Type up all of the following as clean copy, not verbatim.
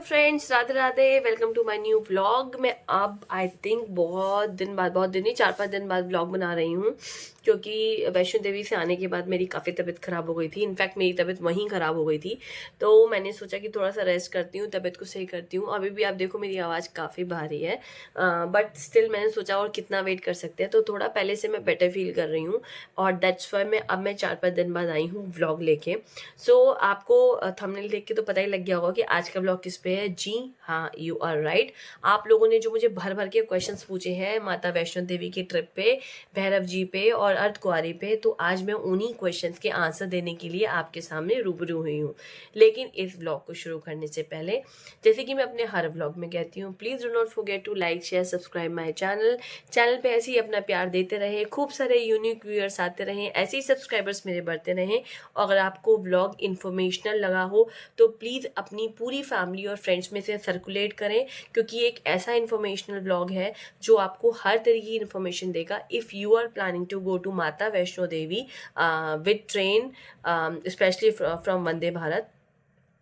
Friends, Radhe Radhe. Welcome to my new vlog. मैं अब I think बहुत दिन नहीं, 4-5 दिन बाद व्लॉग बना रही हूँ, क्योंकि वैष्णो देवी से आने के बाद मेरी काफ़ी तबीयत ख़राब हो गई थी। इनफैक्ट मेरी तबीयत वहीं ख़राब हो गई थी, तो मैंने सोचा कि थोड़ा सा रेस्ट करती हूँ, तबीयत को सही करती हूँ। अभी भी आप देखो मेरी आवाज़ काफ़ी भारी है, बट स्टिल मैंने सोचा और कितना वेट कर सकते हैं, तो थोड़ा पहले से मैं बेटर फील कर रही हूँ, और दैट्स वाई मैं 4-5 दिन बाद आई हूँ व्लॉग लेके। सो आपको थंबनेल देख के तो पता ही लग गया होगा कि आज का व्लॉग किस पे है। जी हाँ, यू आर राइट। आप लोगों ने जो मुझे भर भर के क्वेश्चंस पूछे हैं माता वैष्णो देवी की ट्रिप पे, भैरव जी पे और अर्धकुंवारी पे, तो आज मैं उन्हीं क्वेश्चंस के आंसर देने के लिए आपके सामने रूबरू हुई हूँ। लेकिन इस व्लॉग को शुरू करने से पहले, जैसे कि मैं अपने हर व्लॉग में कहती हूँ, please do not forget to like share subscribe my channel पे ऐसे ही अपना प्यार देते रहे, खूब सारे यूनिक व्यूअर्स आते रहें, ऐसे ही सब्सक्राइबर्स मेरे बढ़ते रहें। अगर आपको व्लॉग इन्फॉर्मेशनल लगा हो तो प्लीज़ अपनी पूरी फैमिली और फ्रेंड्स में से सर्कुलेट करें, क्योंकि एक ऐसा इन्फॉर्मेशनल व्लॉग है जो आपको हर तरीके की इन्फॉर्मेशन देगा। If you are planning to go to Mata Vaishno Devi with train, specially from Vande Bharat,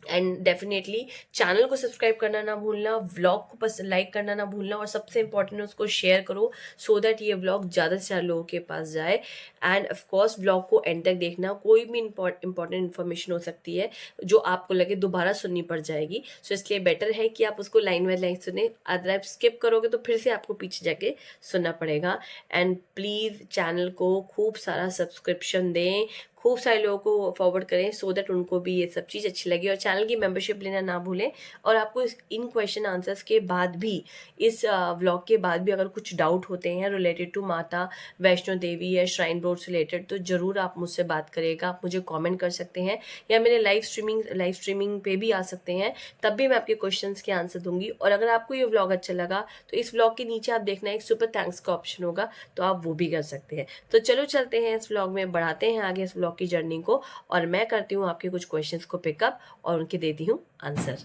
and definitely channel को सब्सक्राइब करना ना भूलना, व्लॉग को बस लाइक करना ना भूलना, और सबसे इंपॉर्टेंट उसको शेयर करो, सो दैट ये व्लॉग ज़्यादा से ज़्यादा लोगों के पास जाए। एंड ऑफ कोर्स व्लॉग को एंड तक देखना, कोई भी इंपॉर्टेंट इन्फॉर्मेशन हो सकती है जो आपको लगे दोबारा सुननी पड़ जाएगी, सो इसलिए बेटर है कि आप उसको लाइन बाय लाइन सुने। अदर आप स्किप करोगे तो फिर से आपको पीछे जाके सुनना पड़ेगा। एंड प्लीज़ चैनल को खूब सारा सब्सक्रिप्शन दें, खूब सारे लोगों को फॉरवर्ड करें, सो दैट उनको भी ये सब चीज़ अच्छी लगे, और चैनल की मेंबरशिप लेना ना भूलें। और आपको इन क्वेश्चन आंसर्स के बाद भी, इस व्लॉग के बाद भी अगर कुछ डाउट होते हैं रिलेटेड टू माता वैष्णो देवी या श्राइन बोर्ड से रिलेटेड, तो ज़रूर आप मुझसे बात करिएगा। आप मुझे कमेंट कर सकते हैं, या मेरे लाइव स्ट्रीमिंग पे भी आ सकते हैं, तब भी मैं आपके क्वेश्चन के आंसर दूंगी। और अगर आपको ये व्लॉग अच्छा लगा तो इस व्लॉग के नीचे आप देखना एक सुपर थैंक्स का ऑप्शन होगा, तो आप वो भी कर सकते हैं। तो चलो चलते हैं इस व्लॉग में, बढ़ाते हैं आगे इस व्लॉग की जर्नी को, और मैं करती हूँ आपके कुछ क्वेश्चंस को पिकअप और उनके देती हूँ आंसर।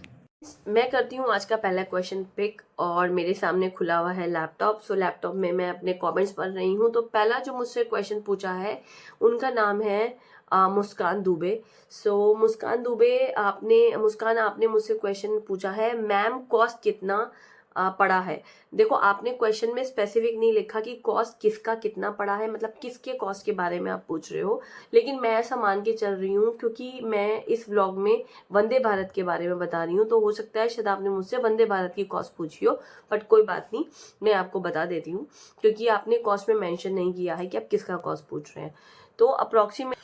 मैं करती हूँ आज का पहला क्वेश्चन पिक, और मेरे सामने खुला हुआ है लैपटॉप। सो लैपटॉप में मैं अपने कमेंट्स पढ़ रही हूँ। तो पहला जो मुझसे क्वेश्चन पूछा है, उनका नाम है मुस्कान दुबे। सो मुस्कान आपने मुझसे क्वेश्चन पूछा है, मैम कॉस्ट कितना पड़ा है। देखो, आपने क्वेश्चन में स्पेसिफिक नहीं लिखा कि कॉस्ट किसका कितना पड़ा है, मतलब किसके कॉस्ट के बारे में आप पूछ रहे हो, लेकिन मैं ऐसा मान के चल रही हूँ क्योंकि मैं इस व्लॉग में वंदे भारत के बारे में बता रही हूँ, तो हो सकता है शायद आपने मुझसे वंदे भारत की कॉस्ट पूछी हो, बट कोई बात नहीं, मैं आपको बता देती हूँ, क्योंकि आपने कॉस्ट में मेंशन नहीं किया है कि आप किसका कॉस्ट पूछ रहे हैं। तो अप्रोक्सीमेटली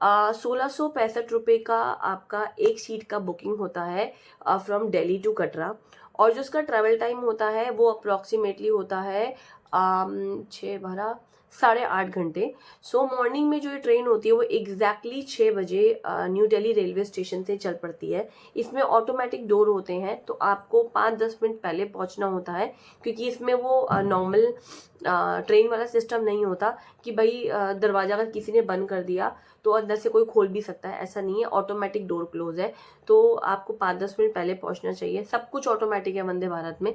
1665 का आपका एक सीट का बुकिंग होता है फ्रॉम दिल्ली टू कटरा, और जो उसका ट्रैवल टाइम होता है वो अप्रोक्सीमेटली होता है 6-12 8.5 घंटे। सो मॉर्निंग में जो ये ट्रेन होती है वो एग्जैक्टली 6 बजे न्यू दिल्ली रेलवे स्टेशन से चल पड़ती है। इसमें ऑटोमेटिक डोर होते हैं, तो आपको 5-10 मिनट पहले पहुंचना होता है, क्योंकि इसमें वो नॉर्मल ट्रेन वाला सिस्टम नहीं होता कि भाई दरवाजा अगर किसी ने बंद कर दिया तो अंदर से कोई खोल भी सकता है, ऐसा नहीं है। ऑटोमेटिक डोर क्लोज है, तो आपको 5-10 मिनट पहले पहुंचना चाहिए। सब कुछ ऑटोमेटिक है वंदे भारत में।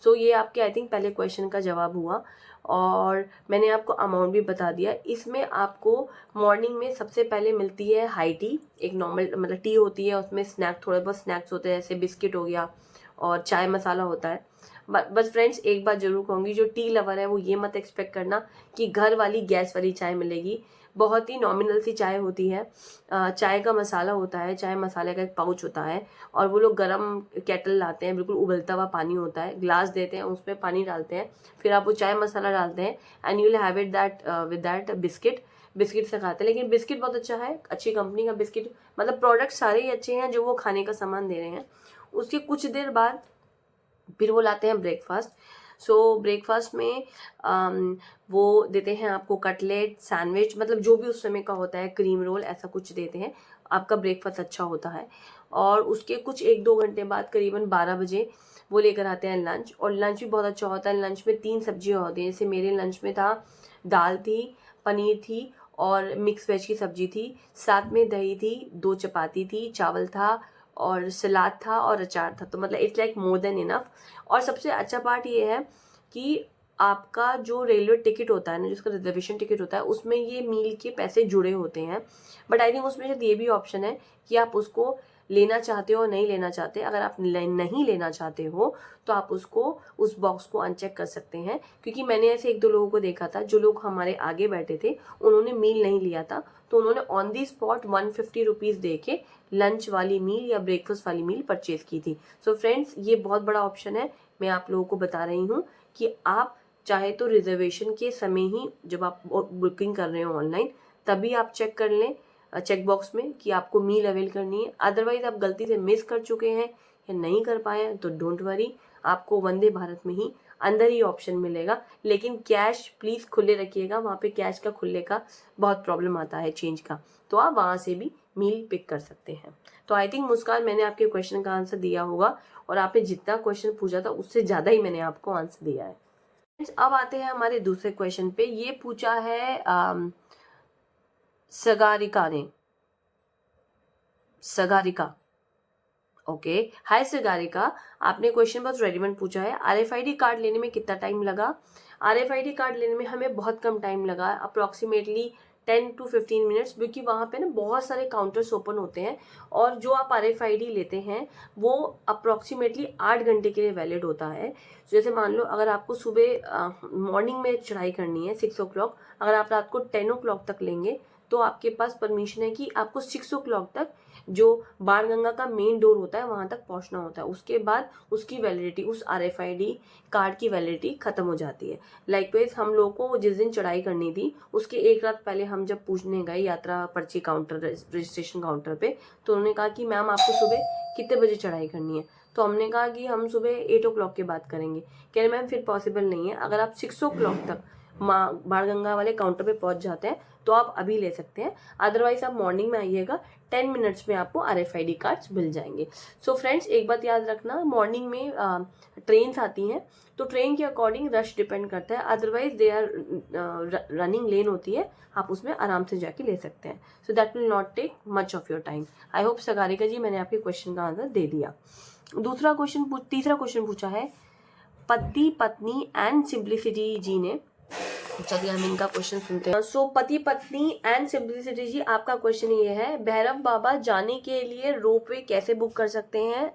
सो ये आपके आई थिंक पहले क्वेश्चन का जवाब हुआ, और मैंने आपको अमाउंट भी बता दिया। इसमें आपको मॉर्निंग में सबसे पहले मिलती है हाई टी, एक नॉर्मल मतलब टी होती है, उसमें स्नैक थोड़े बहुत स्नैक्स होते हैं, जैसे बिस्किट हो गया और चाय मसाला होता है। बस फ्रेंड्स, एक बात जरूर कहूँगी, जो टी लवर है वो ये मत एक्सपेक्ट करना कि घर वाली गैस वाली चाय मिलेगी। बहुत ही नॉमिनल सी चाय होती है। चाय का मसाला होता है, चाय मसाले का एक पाउच होता है, और वो लोग गरम केटल लाते हैं, बिल्कुल उबलता हुआ पानी होता है, ग्लास देते हैं, उसमें पानी डालते हैं, फिर आप वो चाय मसाला डालते हैं, and you will have it that with that biscuit से खाते हैं। लेकिन बिस्किट बहुत अच्छा है, अच्छी कंपनी का बिस्किट, मतलब प्रोडक्ट सारे ही अच्छे हैं जो वो खाने का सामान दे रहे हैं। उसके कुछ देर बाद फिर वो लाते हैं ब्रेकफास्ट। सो ब्रेकफास्ट में वो देते हैं आपको कटलेट, सैंडविच, मतलब जो भी उस समय का होता है, क्रीम रोल, ऐसा कुछ देते हैं। आपका ब्रेकफास्ट अच्छा होता है, और उसके कुछ 1-2 घंटे बाद करीबन 12 बजे वो लेकर आते हैं लंच, और लंच भी बहुत अच्छा होता है। लंच में 3 सब्जियाँ होती हैं, जैसे मेरे लंच में था, दाल थी, पनीर थी, और मिक्स वेज की सब्जी थी, साथ में दही थी, 2 चपाती थी, चावल था, और सलाद था, और अचार था। तो मतलब it's like more than enough. और सबसे अच्छा पार्ट ये है कि आपका जो रेलवे टिकट होता है ना, जिसका रिजर्वेशन टिकट होता है, उसमें ये मील के पैसे जुड़े होते हैं, बट आई थिंक उसमें शायद ये भी ऑप्शन है कि आप उसको लेना चाहते हो नहीं लेना चाहते, अगर आप नहीं लेना चाहते हो तो आप उस बॉक्स को अनचेक कर सकते हैं। क्योंकि मैंने ऐसे 1-2 लोगों को देखा था, जो लोग हमारे आगे बैठे थे उन्होंने मील नहीं लिया था, तो उन्होंने ऑन दी स्पॉट 150 रुपीज़ दे के लंच वाली मील या ब्रेकफास्ट वाली मील परचेज की थी। सो फ्रेंड्स, ये बहुत बड़ा ऑप्शन है। मैं आप लोगों को बता रही हूँ कि आप चाहे तो रिजर्वेशन के समय ही, जब आप बुकिंग कर रहे हो ऑनलाइन, तभी आप चेक कर लें चेक बॉक्स में कि आपको मील अवेल करनी है। अदरवाइज आप गलती से मिस कर चुके हैं या नहीं कर पाए हैं तो डोंट वरी, आपको वंदे भारत में ही अंदर ही ऑप्शन मिलेगा। लेकिन कैश प्लीज़ खुले रखिएगा, वहाँ पे कैश का खुलने का बहुत प्रॉब्लम आता है चेंज का, तो आप वहाँ से भी मील पिक कर सकते हैं। तो आई थिंक मुस्कान, मैंने आपके क्वेश्चन का आंसर दिया होगा, और आपने जितना क्वेश्चन पूछा था उससे ज़्यादा ही मैंने आपको आंसर दिया है। अब आते हैं हमारे दूसरे क्वेश्चन पे। ये पूछा है सगारिका। ओके, हाय सगारिका, आपने क्वेश्चन बहुत रेलिवेंट पूछा है। RFID कार्ड लेने में कितना टाइम लगा? RFID कार्ड लेने में हमें बहुत कम टाइम लगा, अप्रॉक्सीमेटली 10 to 15 मिनट्स, क्योंकि वहाँ पे ना बहुत सारे काउंटर्स ओपन होते हैं, और जो आप RFID लेते हैं वो अप्रॉक्सीमेटली 8 घंटे के लिए वैलिड होता है। जैसे मान लो अगर आपको सुबह मॉर्निंग में चढ़ाई करनी है 6 o'clock, अगर आप रात को 10 o'clock तक लेंगे तो आपके पास परमिशन है कि आपको 6 o'clock तक जो बाणगंगा का मेन डोर होता है वहां तक पहुंचना होता है। उसके बाद उसकी वैलिडिटी, उस RFID कार्ड की वैलिडिटी खत्म हो जाती है। लाइकवाइज हम लोगों को जिस दिन चढ़ाई करनी थी उसके एक रात पहले हम जब पूछने गए यात्रा पर्ची काउंटर, रजिस्ट्रेशन काउंटर पे, तो उन्होंने कहा कि मैम आपको सुबह कितने बजे चढ़ाई करनी है? तो हमने कहा कि हम सुबह 8 o'clock के बाद करेंगे। कह रहे मैम फिर पॉसिबल नहीं है, अगर आप 6 o'clock तक बाणगंगा वाले काउंटर पे पहुंच जाते हैं तो आप अभी ले सकते हैं, अदरवाइज आप मॉर्निंग में आइएगा, 10 मिनट्स में आपको RFID कार्ड्स मिल जाएंगे। सो फ्रेंड्स, एक बात याद रखना, मॉर्निंग में ट्रेन्स आती हैं तो ट्रेन के अकॉर्डिंग रश डिपेंड करता है, अदरवाइज दे आर रनिंग लेन होती है, आप उसमें आराम से जाके ले सकते हैं। So that will not take much of your time. I hope Sagarika ji मैंने आपके क्वेश्चन का आंसर दे दिया। तीसरा क्वेश्चन पूछा है पति पत्नी एंड सिंप्लिसिटी जी ने। चलिए हम इनका क्वेश्चन सुनते हैं। सो पति पत्नी एंड सिंप्लिसिटी जी, आपका क्वेश्चन ये है, भैरव बाबा जाने के लिए रोपवे कैसे बुक कर सकते हैं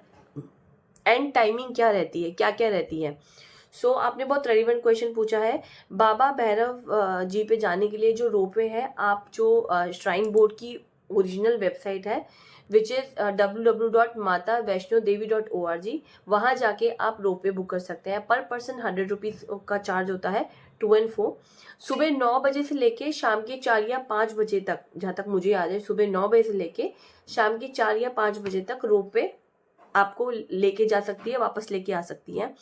एंड टाइमिंग क्या रहती है, क्या क्या रहती है? सो आपने बहुत रेलिवेंट क्वेश्चन पूछा है। बाबा भैरव जी पे जाने के लिए जो रोपवे है, आप जो श्राइन बोर्ड की ओरिजिनल वेबसाइट है विच इज www.matavaishnodevi.org, वहाँ जाके आप रोपवे बुक कर सकते हैं। पर पर्सन 100 रुपीज़ का चार्ज होता है, टू एंड फ्रो। सुबह 9 बजे से लेके शाम के 4 या 5 बजे तक, जहाँ तक मुझे याद है, सुबह 9 बजे से लेके शाम के 4 या 5 बजे तक रोपवे आपको लेके जा सकती है, वापस लेके आ सकती है।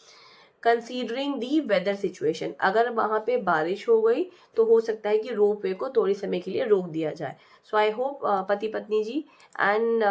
कंसीडरिंग दी वेदर सिचुएशन, अगर वहाँ पे बारिश हो गई तो हो सकता है कि रोपवे को थोड़ी समय के लिए रोक दिया जाए। सो आई होप पति पत्नी जी एंड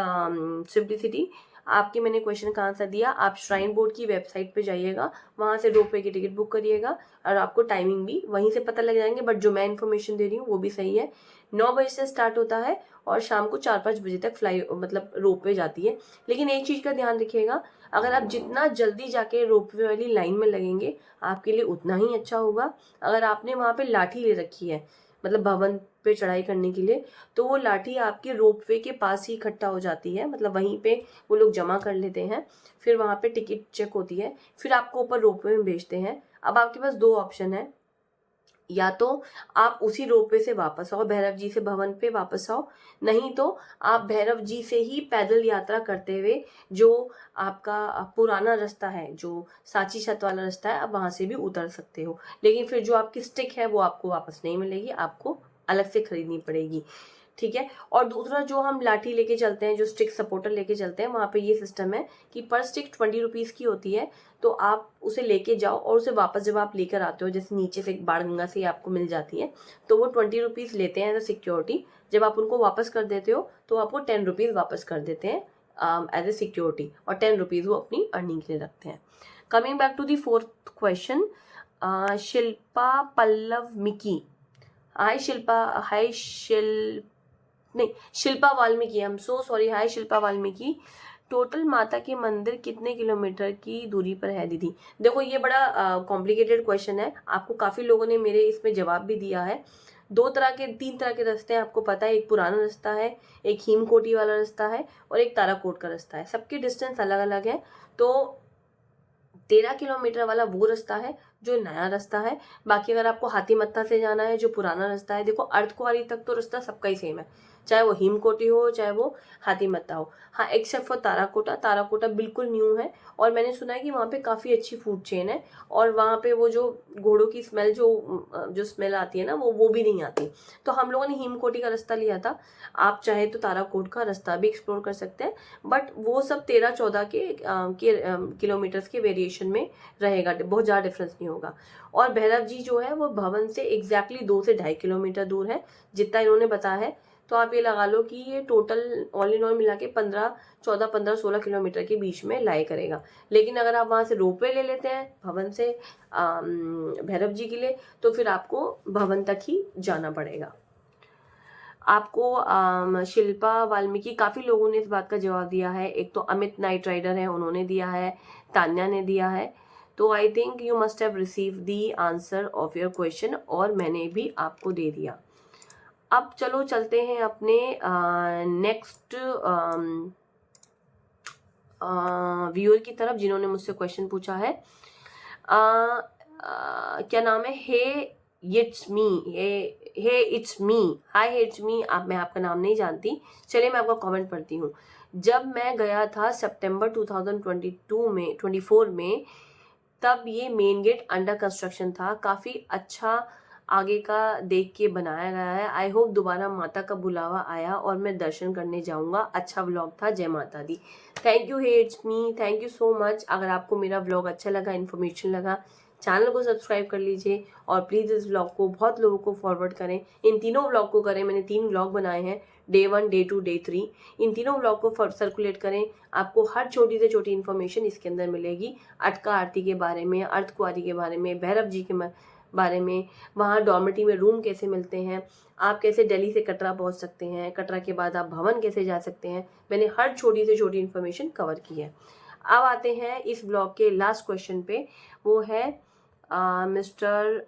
सिंप्लिसिटी, आपके मैंने क्वेश्चन का आंसर दिया। आप श्राइन बोर्ड की वेबसाइट पे जाइएगा, वहाँ से रोपवे की टिकट बुक करिएगा, और आपको टाइमिंग भी वहीं से पता लग जाएंगे। बट जो मैं इन्फॉर्मेशन दे रही हूँ वो भी सही है। 9 बजे से स्टार्ट होता है और शाम को 4-5 बजे तक मतलब रोपवे जाती है। लेकिन एक चीज़ का ध्यान रखिएगा, अगर आप जितना जल्दी जाके रोपवे वाली लाइन में लगेंगे आपके लिए उतना ही अच्छा होगा। अगर आपने वहाँ पे लाठी ले रखी है, मतलब भवन पे चढ़ाई करने के लिए, तो वो लाठी आपके रोपवे के पास ही इकट्ठा हो जाती है, मतलब वहीं पे वो लोग जमा कर लेते हैं, फिर वहाँ पे टिकट चेक होती है, फिर आपको ऊपर रोपवे में भेजते हैं। अब आपके पास 2 ऑप्शन है, या तो आप उसी रोपवे से वापस आओ, भैरव जी से भवन पे वापस आओ, नहीं तो आप भैरव जी से ही पैदल यात्रा करते हुए जो आपका पुराना रास्ता है, जो सांची छत वाला रास्ता है, आप वहां से भी उतर सकते हो। लेकिन फिर जो आपकी स्टिक है वो आपको वापस नहीं मिलेगी, आपको अलग से खरीदनी पड़ेगी, ठीक है। और दूसरा, जो हम लाठी लेके चलते हैं, जो स्टिक सपोर्टर लेके चलते हैं, वहाँ पे ये सिस्टम है कि पर स्टिक 20 रुपीज़ की होती है, तो आप उसे लेके जाओ और उसे वापस जब आप लेकर आते हो, जैसे नीचे से बाणगंगा से आपको मिल जाती है, तो वो 20 रुपीज़ लेते हैं एज अ सिक्योरिटी। जब आप उनको वापस कर देते हो तो आपको 10 रुपीज़ वापस कर देते हैं एज ए सिक्योरिटी, और 10 रुपीज़ वो अपनी अर्निंग के लिए रखते हैं। Coming back to the 4th question, Shilpa Pallav Miki. Hi Shilpa, Shilpa Valmiki, I am so sorry. Hi Shilpa Valmiki, total माता के मंदिर कितने किलोमीटर की दूरी पर है दीदी? देखो ये बड़ा कॉम्प्लिकेटेड क्वेश्चन है, आपको काफ़ी लोगों ने मेरे इसमें जवाब भी दिया है। दो तरह के 3 तरह के रास्ते हैं, आपको पता है। एक पुराना रास्ता है, एक हिमकोटी वाला रास्ता है और एक ताराकोट का रास्ता है। सबकी डिस्टेंस अलग अलग है। तो 13 किलोमीटर वाला वो रास्ता है जो नया रास्ता है। बाकी अगर आपको हाथीमत्था से जाना है, जो पुराना रास्ता है, देखो अर्धकुंवारी तक तो रास्ता सबका ही सेम है, चाहे वो हिमकोटी हो चाहे वो हाथीमत्था हो। हाँ, एक्सेप्ट फॉर ताराकोटा। ताराकोटा बिल्कुल न्यू है और मैंने सुना है कि वहाँ पे काफ़ी अच्छी फूड चेन है और वहाँ पे वो जो घोड़ों की स्मेल जो स्मेल आती है ना, वो भी नहीं आती। तो हम लोगों ने हिमकोटी का रास्ता लिया था। आप चाहे तो ताराकोट का रास्ता भी एक्सप्लोर कर सकते हैं, बट वो सब 13-14 किलोमीटर्स के वेरिएशन में रहेगा, बहुत ज़्यादा डिफरेंस नहीं होगा। और भैरव जी जो है वो भवन से एग्जैक्टली 2 से 2.5 किलोमीटर दूर है, जितना इन्होंने बताया है। तो आप ये लगा लो कि ये टोटल ऑल इन ऑल मिला के 15-16 किलोमीटर के बीच में लाई करेगा। लेकिन अगर आप वहाँ से रोपवे ले लेते हैं भवन से भैरव जी के लिए, तो फिर आपको भवन तक ही जाना पड़ेगा। आपको शिल्पा वाल्मीकि, काफ़ी लोगों ने इस बात का जवाब दिया है। एक तो अमित नाइट राइडर है, उन्होंने दिया है, तान्या ने दिया है। तो I think you must have receive the answer of your question और मैंने भी आपको दे दिया। अब चलो चलते हैं अपने नेक्स्ट व्यूअर की तरफ, जिन्होंने मुझसे क्वेश्चन पूछा है। क्या नाम है? Hey it's me, hey it's me, hi it's me. मैं आपका नाम नहीं जानती, चलिए मैं आपका कमेंट पढ़ती हूँ। जब मैं गया था सितंबर 2024 में, तब ये मेन गेट अंडर कंस्ट्रक्शन था। काफ़ी अच्छा आगे का देख के बनाया गया है। आई होप दोबारा माता का बुलावा आया और मैं दर्शन करने जाऊंगा। अच्छा व्लॉग था, Jai Mata Di. Thank you hates me, thank you so much. अगर आपको मेरा व्लॉग अच्छा लगा, इन्फॉर्मेशन लगा, चैनल को सब्सक्राइब कर लीजिए और प्लीज़ इस व्लॉग को बहुत लोगों को फॉरवर्ड करें। इन तीनों व्लॉग को करें, मैंने 3 व्लॉग बनाए हैं, डे 1, डे 2, डे 3। इन तीनों व्लॉग को सर्कुलेट करें। आपको हर छोटी से छोटी इन्फॉर्मेशन इसके अंदर मिलेगी। अटका आरती के बारे में, अर्धकुंवारी के बारे में, भैरव जी के बारे में, वहाँ डॉर्मेट्री में रूम कैसे मिलते हैं, आप कैसे दिल्ली से कटरा पहुँच सकते हैं, कटरा के बाद आप भवन कैसे जा सकते हैं। मैंने हर छोटी से छोटी इन्फॉर्मेशन कवर की है। अब आते हैं इस ब्लॉग के लास्ट क्वेश्चन पे, वो है mister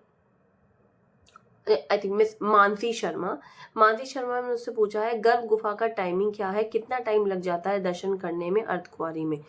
I think miss Mansi Sharma. Mansi Sharma ने मुझसे पूछा है गर्भ गुफा का टाइमिंग क्या है, कितना टाइम लग जाता है दर्शन करने में अर्धकुंवारी में।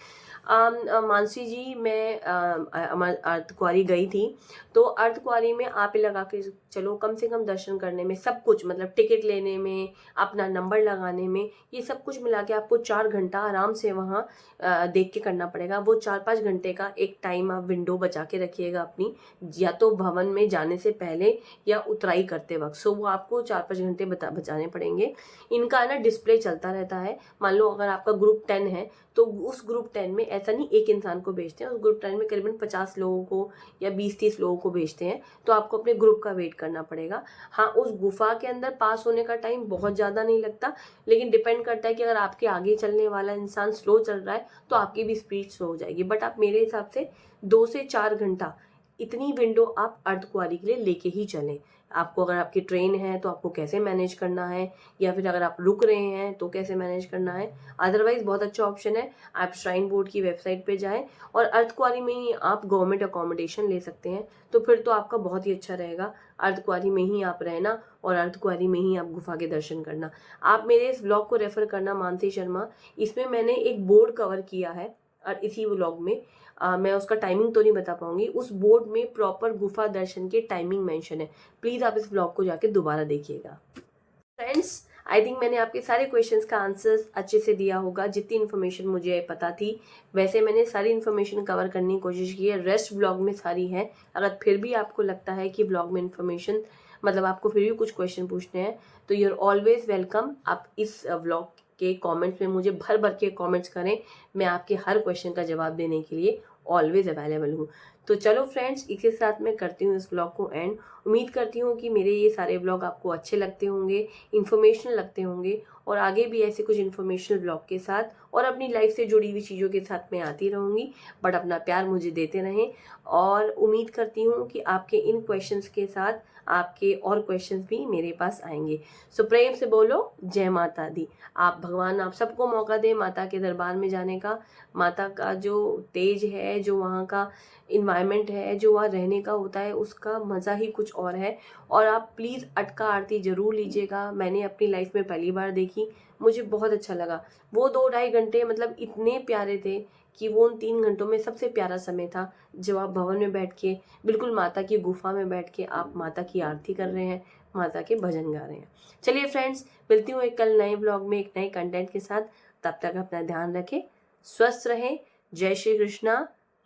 मानसी जी, मैं अर्धकुंवारी गई थी, तो अर्धकुंवारी में आप ही लगा के चलो कम से कम दर्शन करने में सब कुछ, मतलब टिकट लेने में, अपना नंबर लगाने में, ये सब कुछ मिला के आपको 4 घंटा आराम से वहाँ देख के करना पड़ेगा। वो 4-5 घंटे का एक टाइम आप विंडो बचा के रखिएगा अपनी, या तो भवन में जाने से पहले या उतराई करते वक्त। सो वो आपको 4-5 घंटे बचाने पड़ेंगे। इनका ना डिस्प्ले चलता रहता है। मान लो अगर आपका ग्रुप 10 है, तो उस ग्रुप 10 में ऐसा नहीं एक इंसान को भेजते हैं, उस ग्रुप 10 में करीबन 50 लोगों को या 20-30 लोगों को भेजते हैं। तो आपको अपने ग्रुप का वेट करना पड़ेगा। हाँ, उस गुफा के अंदर पास होने का टाइम बहुत ज़्यादा नहीं लगता, लेकिन डिपेंड करता है कि अगर आपके आगे चलने वाला इंसान स्लो चल रहा है तो आपकी भी स्पीड स्लो हो जाएगी। बट आप मेरे हिसाब से 2 से 4 घंटा इतनी विंडो आप अर्धकुंवारी के लिए लेके ही चलें। आपको अगर आपकी ट्रेन है तो आपको कैसे मैनेज करना है, या फिर अगर आप रुक रहे हैं तो कैसे मैनेज करना है। अदरवाइज बहुत अच्छा ऑप्शन है, आप श्राइन बोर्ड की वेबसाइट पे जाएं और अर्धकुंवारी में ही आप गवर्नमेंट अकोमोडेशन ले सकते हैं। तो फिर तो आपका बहुत ही अच्छा रहेगा, अर्धकुंवारी में ही आप रहना और अर्धकुंवारी में ही आप गुफा के दर्शन करना। आप मेरे इस ब्लॉग को रेफर करना, मानसी शर्मा। इसमें मैंने एक बोर्ड कवर किया है और इसी व्लॉग में मैं उसका टाइमिंग तो नहीं बता पाऊंगी। उस बोर्ड में प्रॉपर गुफा दर्शन के टाइमिंग मेंशन है। प्लीज आप इस व्लॉग को जाके दोबारा देखिएगा। फ्रेंड्स, आई थिंक मैंने आपके सारे क्वेश्चंस का आंसर्स अच्छे से दिया होगा। जितनी इन्फॉर्मेशन मुझे पता थी वैसे मैंने सारी इन्फॉर्मेशन कवर करने की कोशिश की है। रेस्ट व्लॉग में सारी है। अगर फिर भी आपको लगता है कि व्लॉग में इन्फॉर्मेशन, मतलब आपको फिर भी कुछ क्वेश्चन पूछने हैं, तो यू आर ऑलवेज वेलकम। आप इस व्लॉग के कमेंट्स में मुझे भर भर के कमेंट्स करें, मैं आपके हर क्वेश्चन का जवाब देने के लिए ऑलवेज अवेलेबल हूँ। तो चलो फ्रेंड्स, इसी साथ मैं करती हूँ इस व्लॉग को एंड। उम्मीद करती हूँ कि मेरे ये सारे व्लॉग आपको अच्छे लगते होंगे, इन्फॉर्मेशनल लगते होंगे, और आगे भी ऐसे कुछ इन्फॉर्मेशनल व्लॉग के साथ और अपनी लाइफ से जुड़ी हुई चीज़ों के साथ मैं आती रहूँगी। बट अपना प्यार मुझे देते रहें, और उम्मीद करती हूँ कि आपके इन क्वेश्चंस के साथ आपके और क्वेश्चंस भी मेरे पास आएंगे। सो प्रेम से बोलो जय माता दी। आप भगवान आप सबको मौका दें माता के दरबार में जाने का। माता का जो तेज है, है, जो वहाँ का इन्वायरमेंट है, जो वहाँ रहने का होता है, उसका मज़ा ही कुछ और है। और आप प्लीज़ अटका आरती ज़रूर लीजिएगा। मैंने अपनी लाइफ में पहली बार देखी, मुझे बहुत अच्छा लगा। वो 2 ढाई घंटे मतलब इतने प्यारे थे कि वो उन 3 घंटों में सबसे प्यारा समय था, जब आप भवन में बैठ के, बिल्कुल माता की गुफा में बैठ के आप माता की आरती कर रहे हैं, माता के भजन गा रहे हैं। चलिए फ्रेंड्स, मिलती हूँ एक कल नए ब्लॉग में एक नए कंटेंट के साथ। तब तक अपना ध्यान रखें, स्वस्थ रहें। जय श्री कृष्णा,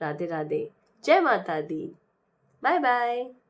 राधे राधे, जय माता दी, बाय बाय।